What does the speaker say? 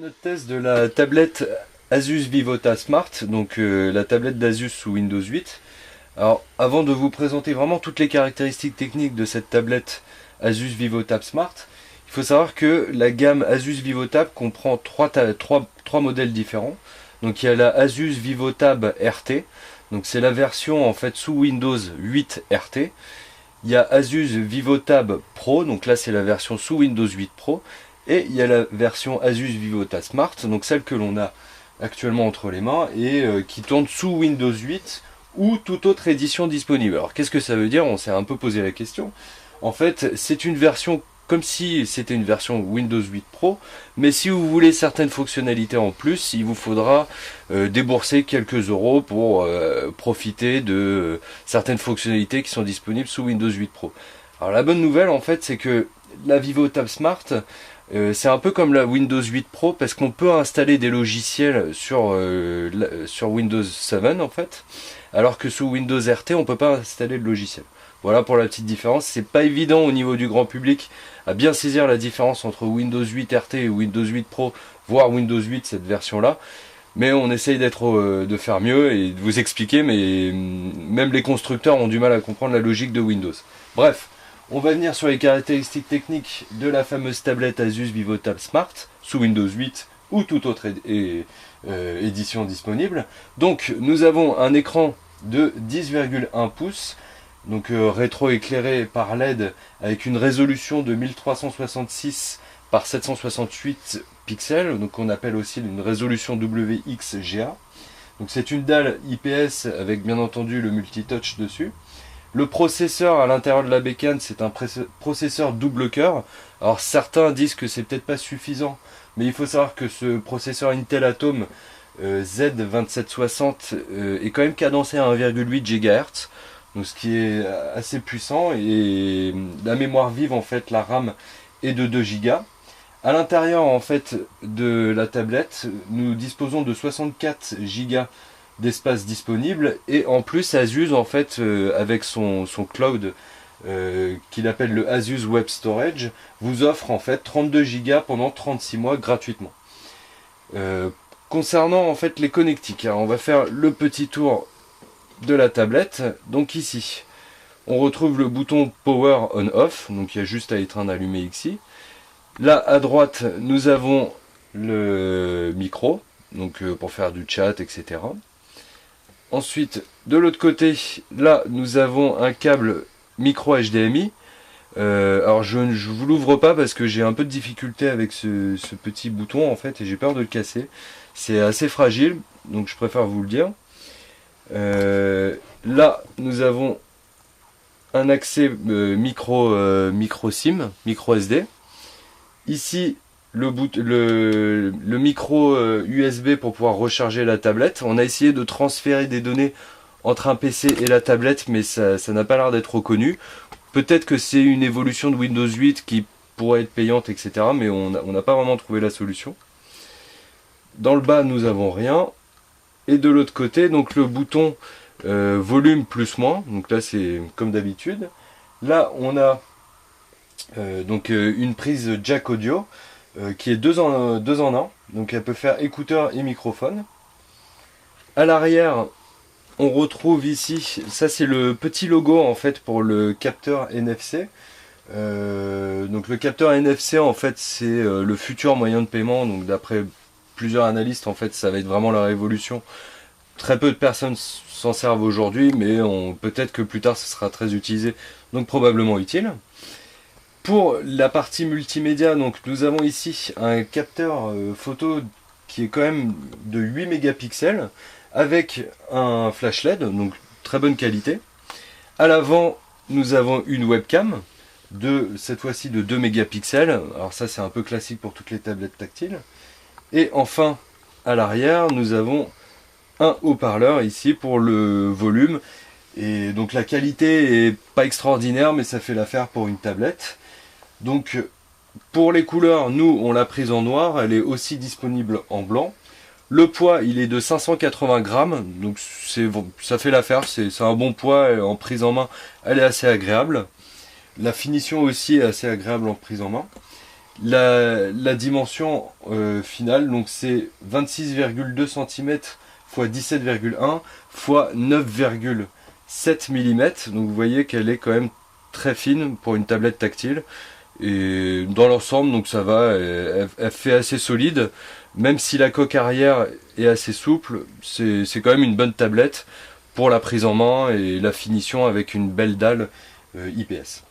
notre test de la tablette Asus Vivota Smart, donc la tablette d'Asus sous Windows 8. Alors avant de vous présenter vraiment toutes les caractéristiques techniques de cette tablette Asus VivoTab Smart, il faut savoir que la gamme Asus VivoTab comprend trois modèles différents. Donc il y a la Asus VivoTab RT, donc c'est la version en fait sous Windows 8 RT. Il y a Asus VivoTab Pro, donc là c'est la version sous Windows 8 Pro. Et il y a la version Asus VivoTab Smart, donc celle que l'on a actuellement entre les mains et qui tourne sous Windows 8 ou toute autre édition disponible. Alors qu'est-ce que ça veut dire? On s'est un peu posé la question. En fait, c'est une version comme si c'était une version Windows 8 Pro, mais si vous voulez certaines fonctionnalités en plus, il vous faudra débourser quelques euros pour profiter de certaines fonctionnalités qui sont disponibles sous Windows 8 Pro. Alors la bonne nouvelle en fait, c'est que la VivoTab Smart, c'est un peu comme la Windows 8 Pro parce qu'on peut installer des logiciels sur Windows 7 en fait, alors que sous Windows RT on peut pas installer de logiciel. Voilà pour la petite différence. C'est pas évident au niveau du grand public à bien saisir la différence entre Windows 8 RT et Windows 8 Pro, voire Windows 8 cette version là. Mais on essaye de faire mieux et de vous expliquer, mais même les constructeurs ont du mal à comprendre la logique de Windows. Bref. On va venir sur les caractéristiques techniques de la fameuse tablette Asus VivoTab Smart sous Windows 8 ou toute autre édition disponible. Donc nous avons un écran de 10,1 pouces, donc rétro-éclairé par LED avec une résolution de 1366 par 768 pixels, donc on appelle aussi une résolution WXGA. Donc c'est une dalle IPS avec bien entendu le multitouch dessus. Le processeur à l'intérieur de la bécane, c'est un processeur double cœur. Alors certains disent que c'est peut-être pas suffisant, mais il faut savoir que ce processeur Intel Atom Z2760 est quand même cadencé à 1,8 GHz, donc ce qui est assez puissant. Et la mémoire vive, en fait, la RAM est de 2 Go. À l'intérieur en fait de la tablette, nous disposons de 64 Go d'espace disponible, et en plus Asus en fait avec son cloud qu'il appelle le Asus Web Storage vous offre en fait 32 Go pendant 36 mois gratuitement. Concernant en fait les connectiques, alors on va faire le petit tour de la tablette. Donc ici on retrouve le bouton Power On Off, donc il y a juste à éteindre, allumer ici. Là à droite nous avons le micro, donc pour faire du chat, etc. Ensuite, de l'autre côté, là, nous avons un câble micro HDMI. Alors, je ne vous l'ouvre pas parce que j'ai un peu de difficulté avec ce petit bouton, en fait, et j'ai peur de le casser. C'est assez fragile, donc je préfère vous le dire. Là, nous avons un accès micro SIM, micro SD. Ici, le micro USB pour pouvoir recharger la tablette. On a essayé de transférer des données entre un PC et la tablette, mais ça n'a pas l'air d'être reconnu. Peut-être que c'est une évolution de Windows 8 qui pourrait être payante, etc. Mais on n'a pas vraiment trouvé la solution. Dans le bas, nous avons rien. Et de l'autre côté, donc le bouton volume plus moins. Donc là, c'est comme d'habitude. Là, on a une prise jack audio. Qui est 2 en 1, donc elle peut faire écouteur et microphone. À l'arrière, on retrouve ici, ça c'est le petit logo en fait pour le capteur NFC. Donc le capteur NFC en fait c'est le futur moyen de paiement, donc d'après plusieurs analystes en fait ça va être vraiment la révolution. Très peu de personnes s'en servent aujourd'hui, mais peut-être que plus tard ce sera très utilisé, donc probablement utile. Pour la partie multimédia, donc nous avons ici un capteur photo qui est quand même de 8 mégapixels avec un flash LED, donc très bonne qualité. À l'avant, nous avons une webcam cette fois-ci de 2 mégapixels. Alors ça c'est un peu classique pour toutes les tablettes tactiles. Et enfin, à l'arrière, nous avons un haut-parleur ici pour le volume. Et donc la qualité est pas extraordinaire, mais ça fait l'affaire pour une tablette. Donc pour les couleurs, nous on l'a prise en noir, elle est aussi disponible en blanc. Le poids il est de 580 grammes, donc ça fait l'affaire, c'est un bon poids, en prise en main elle est assez agréable. La finition aussi est assez agréable en prise en main. La dimension finale, donc c'est 26,2 cm x 17,1 x 9,7 mm. Donc vous voyez qu'elle est quand même très fine pour une tablette tactile. Et dans l'ensemble, donc ça va, elle fait assez solide. Même si la coque arrière est assez souple, c'est quand même une bonne tablette pour la prise en main et la finition avec une belle dalle IPS.